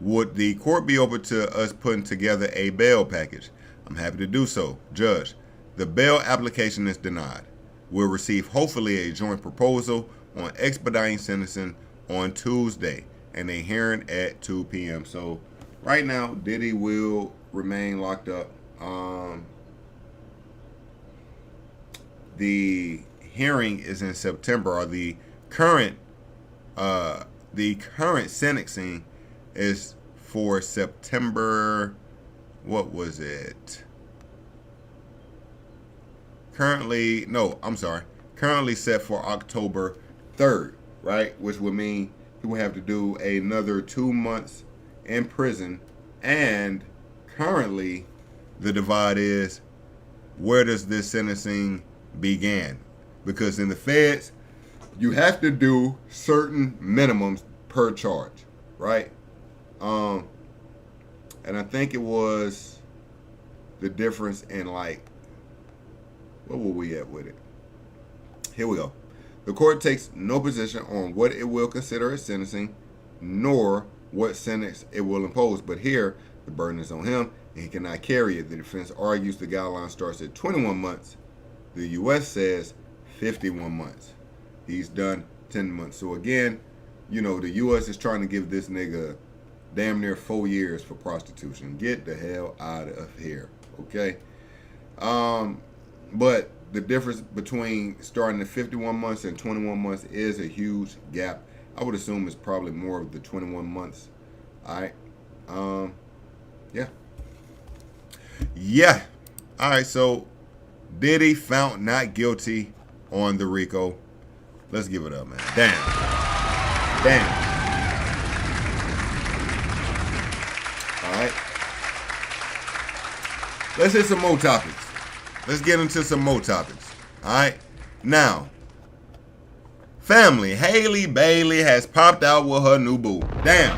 Would the court be open to us putting together a bail package? I'm happy to do so. Judge, the bail application is denied. We'll receive hopefully a joint proposal on expediting sentencing on Tuesday and a hearing at 2 p.m. So right now, Diddy will remain locked up. The hearing is in September, or the current sentencing is for September. What was it? Currently set for October 3rd, right? Which would mean he would have to do another 2 months in prison. And currently, the divide is, where does this sentencing begin? Because in the feds, you have to do certain minimums per charge, right? And I think it was the difference in, like, what were we at with it? Here we go. The court takes no position on what it will consider as sentencing, nor what sentence it will impose. But here, the burden is on him, and he cannot carry it. The defense argues the guideline starts at 21 months. The U.S. says 51 months. He's done 10 months. So again, you know, the U.S. is trying to give this nigga damn near 4 years for prostitution. Get the hell out of here, okay? But the difference between starting at 51 months and 21 months is a huge gap. I would assume it's probably more of the 21 months. All right. Yeah. Yeah. All right, so Diddy found not guilty on the RICO. Let's give it up, man. Damn. All right. Let's hit some more topics. Let's get into some more topics. All right. Now, family, Halle Bailey has popped out with her new boo. Damn.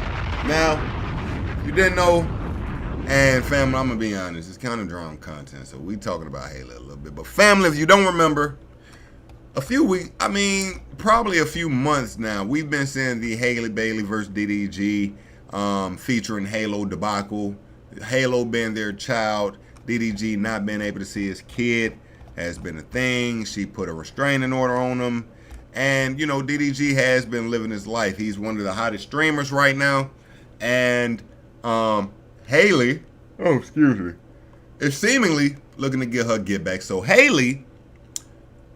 Now, you didn't know, and family, I'm going to be honest, it's kind of drama content, so we talking about Halle a little bit. But family, if you don't remember, probably a few months now, we've been seeing the Halle Bailey versus Diddy G featuring Halo debacle. Halo being their child, Diddy G not being able to see his kid has been a thing. She put a restraining order on him. And, you know, Diddy G has been living his life. He's one of the hottest streamers right now. And Halle, is seemingly looking to get her get back. So Halle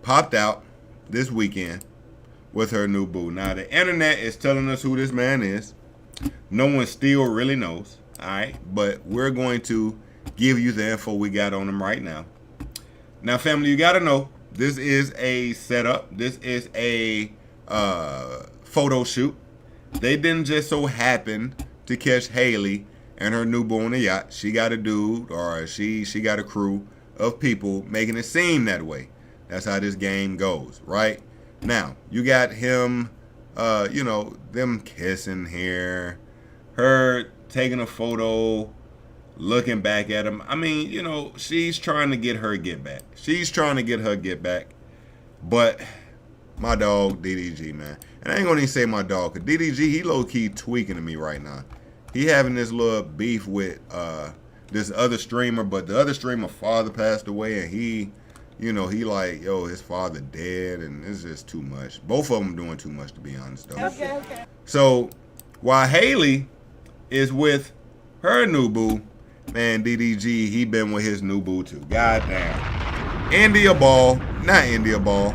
popped out this weekend with her new boo. Now, the internet is telling us who this man is. No one still really knows. All right. But we're going to give you the info we got on him right now. Now, family, you got to know, this is a setup. This is a photo shoot. They didn't just so happen to catch Halle and her new boo on the yacht. She got a dude, or she got a crew of people making it seem that way. That's how this game goes, right? Now, you got him, them kissing here, her taking a photo, looking back at him. I mean, you know, she's trying to get her get back. But my dog, DDG, man. And I ain't gonna even say my dog, because DDG, he low-key tweaking to me right now. He having this little beef with this other streamer, but the other streamer father passed away, and he like, his father dead, and it's just too much. Both of them doing too much, to be honest, though. Okay. So, while Halle is with her new boo, man, DDG, he been with his new boo, too. Goddamn. India Ball, not India Ball,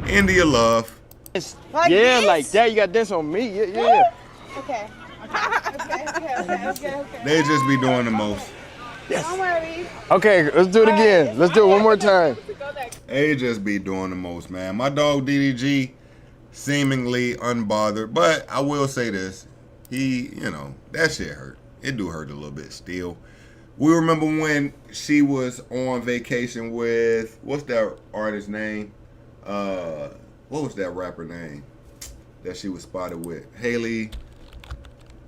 India Love. Like like that, you got this on me, yeah. Okay. They just be doing the most. Yes. Don't worry. Okay, let's do it again. Let's do it one more time. They just be doing the most, man. My dog DDG, seemingly unbothered, but I will say this. He, that shit hurt. It do hurt a little bit still. We remember when she was on vacation with, what's that artist's name? What was that rapper name that she was spotted with? Halle.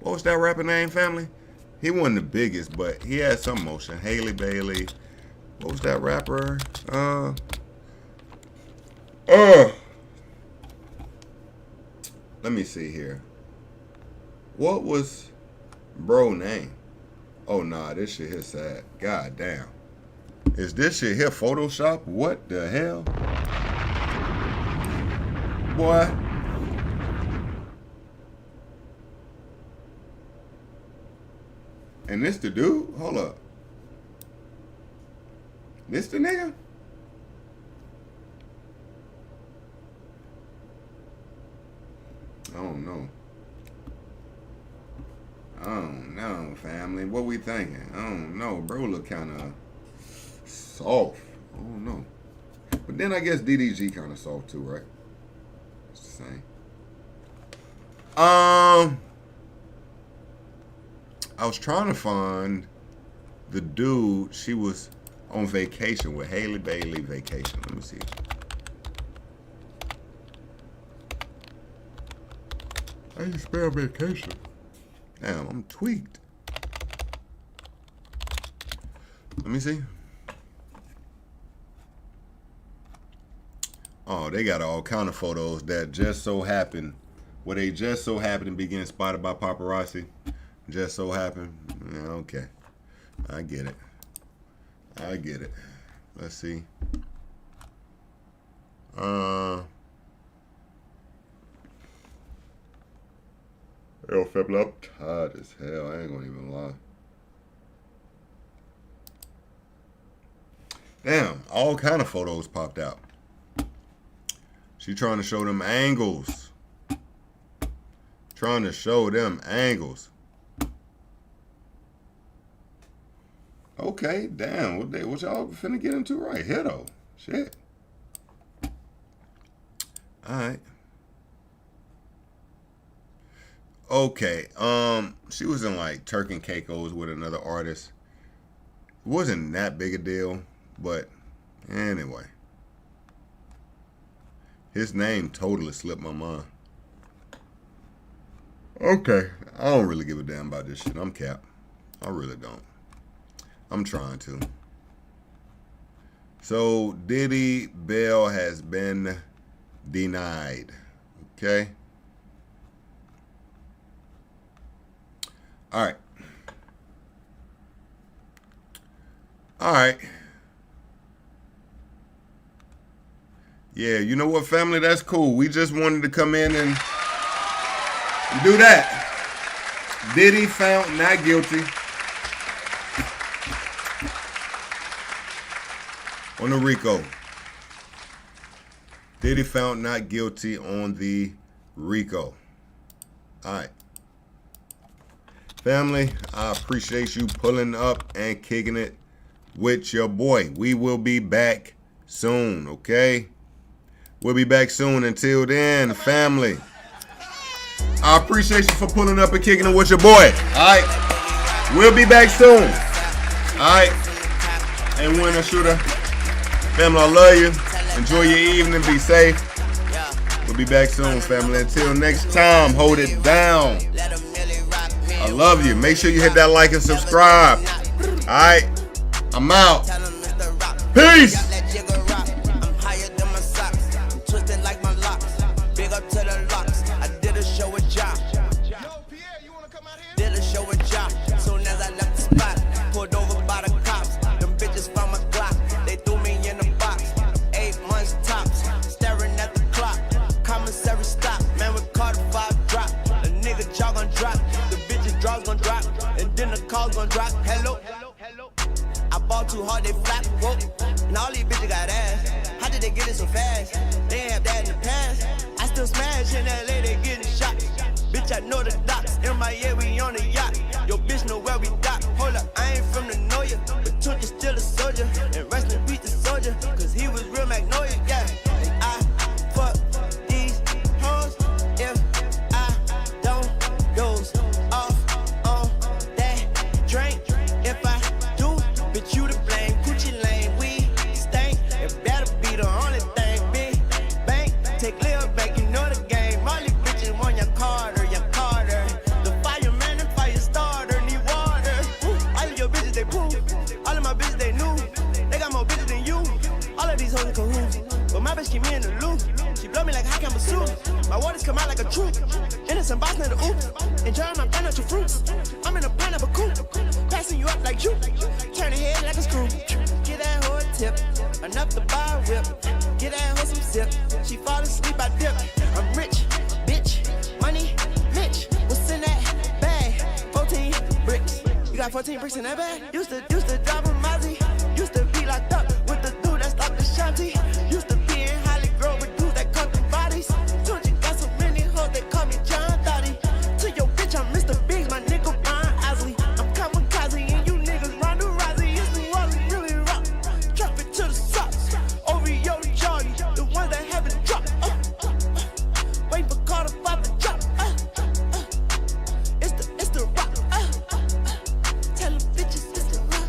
What was that rapper name, family? He wasn't the biggest, but he had some motion. Halle Bailey. What was that rapper? Let me see here. What was bro name? Oh, nah, this shit here sad. God damn. Is this shit here Photoshop? What the hell? Boy. And this the dude? Hold up. This the nigga? I don't know. I don't know, family. What we thinking? I don't know. Bro look kind of soft. I don't know. But then I guess DDG kind of soft too, right? It's the same. I was trying to find the dude she was on vacation with. Halle Bailey vacation. Let me see. How you spell vacation? Damn, I'm tweaked. Let me see. Oh, they got all kind of photos that just so happen, where they just so happen to be getting spotted by paparazzi. Just so happen. Yeah, okay. I get it. I get it. Let's see. Yo, Fable, I'm tired as hell. I ain't gonna even lie. Damn, all kind of photos popped out. She trying to show them angles. Trying to show them angles. Okay, damn. What y'all finna get into right here, though? Shit. All right. Okay. She was in like Turk and Caicos with another artist. It wasn't that big a deal, but anyway. His name totally slipped my mind. Okay. I don't really give a damn about this shit. I'm capped. I really don't. I'm trying to. So, Diddy bail has been denied. Okay? All right. All right. Yeah, you know what, family? That's cool. We just wanted to come in and do that. Diddy found not guilty on the RICO. Diddy found not guilty on the RICO. All right. Family, I appreciate you pulling up and kicking it with your boy. We will be back soon, okay? We'll be back soon. Until then, family, I appreciate you for pulling up and kicking it with your boy. All right? We'll be back soon. All right? And winner, shooter. Family, I love you. Enjoy your evening. Be safe. We'll be back soon, family. Until next time, hold it down. I love you. Make sure you hit that like and subscribe. All right? I'm out. Peace. Gonna drop, hello. I bought too hard, they flap, whoa. And all these bitches got ass. How did they get it so fast? They ain't have that in the past. I still smash in LA, they getting shot. Bitch, I know the docks. In my yeah, we on the yacht. Yo, bitch know where we dock. Hold up, I ain't from the know ya, but Took is still a soldier. And rest in peace the soldier, cause he was real Magnolia, yeah. And I fuck these hoes if I don't doze off on that drink. If I do, bitch, you to blame. Gucci lane, we stink. It better be the only thing. Big bank, take Lil back, you know the game. All these bitches want your Carter, your Carter. The fireman and fire starter need water. All of your bitches, they poo. All of my bitches, they new. They got more bitches than you. All of these hoes in cahoots. But my bitch keep me in the loop. She blow me like hot camera soup. My waters come out like a troop. Innocent boss, not the oops. Enjoying my pineapple fruits. I'm in a pineapple coupe. Passing you up like you. Turn your head like a screw. Get that hoe a tip. Enough to buy a whip. Get that hoe some sip. She fall asleep, I dip. I'm rich, bitch. Money, Mitch. What's in that bag? 14 bricks. You got 14 bricks in that bag? Used to drive a Mozzie. Used to be locked up with the dude that stopped the shanty. Used to be in Halle with dudes that cut the bodies. Told you got so many hoes, they call me John Dottie. To your bitch, I'm Mr. Biggs, my nigga Brian Osley. I'm kamikaze and you niggas Ronda Rousey. It's New Orleans, really rock. Drop it to the socks. Oreo to Charlie, the ones that haven't dropped. Wait for Carter Pop to drop. It's the rock. Tell them bitches it's the rock.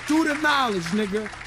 through the knowledge, nigga.